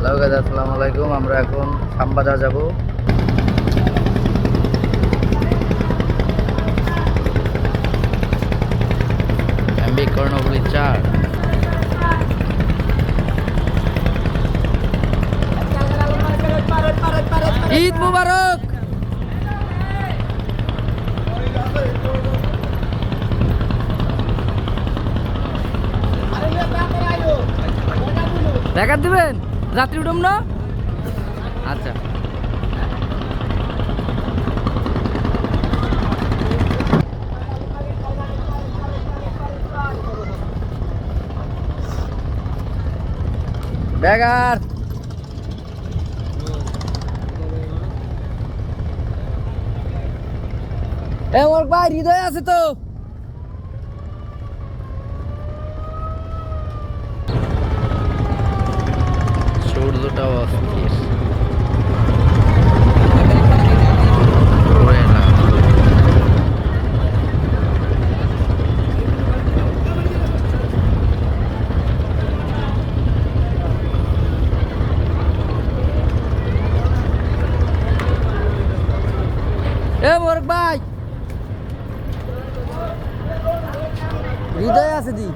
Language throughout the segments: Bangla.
হ্যালো গাইস, আসসালামু আলাইকুম। আমরা এখন শ্যামবাজার যাব। এমবি কর্ণফুলী 4। ঈদ মুবারক। দেখা দিবেন রাত্রি উঠুম না। আচ্ছা, বেগার ওর ভাই হৃদয় আছে তো। সূর্যটাও অস্থির। মোরক ভাই হৃদয় আছে দি,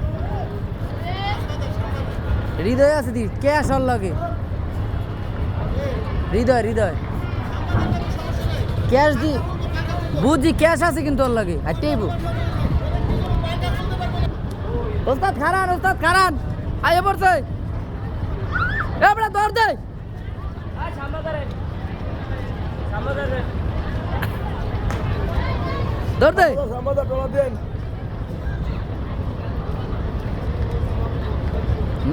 হৃদয় আছে দি, ক্যাশ আর লাগে হৃদয় হৃদয় ক্যাশ দি বুঝি, ক্যাশ আছে কিন্তু ওর লাগে। হাইটেই ওস্তাদ খারান, ওস্তাদ খারান আয় পড়ছে। ধর দে ধর দে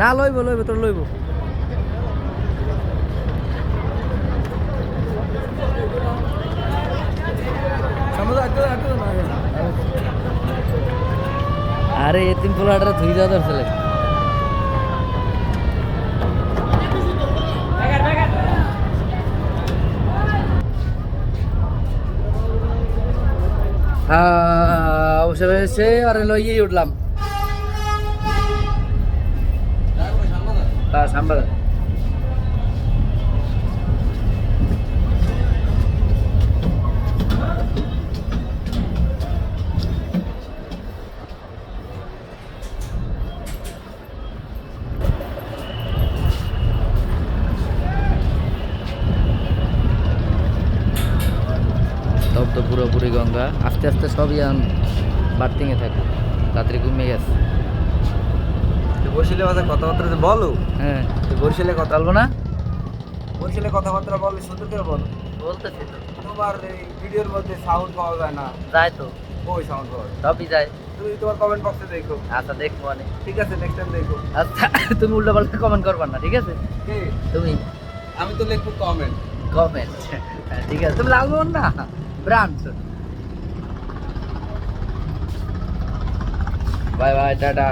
না, লইব লইব তোর লইব। আরে এতিম পোলাটা ধুই যাওয়া দরকার। অবশ্যই আরে লইয়েই উঠলাম। শ্যামবাজার তব তো পুরোপুরি গঙ্গা। আস্তে আস্তে সবই বাড়তিঙে থাকে, রাত্রি ঘুমিয়ে গেছে। বরিশালের কথা কথাবার্তা বলো। হ্যাঁ, বরিশালে কথা বলবো না, বরিশালে কথাবার্তা বলে সুন্দর করে বলো। বলতেছি তো। তোমার এই ভিডিওর মধ্যে সাউন্ড পাওয়া যায় না। যায় তো, ওই সাউন্ড পাওয়া যায়, সবই যায়। তুমি তোমার কমেন্ট বক্সে দেখো। আচ্ছা, দেখবো অনেক। ঠিক আছে, নেক্সট টাইম দেখো। আচ্ছা, তুমি উল্টো পাল্টা কমেন্ট করবা না, ঠিক আছে? কে? তুমি আমি তো লিখবো কমেন্ট। কমেন্ট, ঠিক আছে। তুমি লালমোহন না, ব্রান্ড। Bye bye, tata.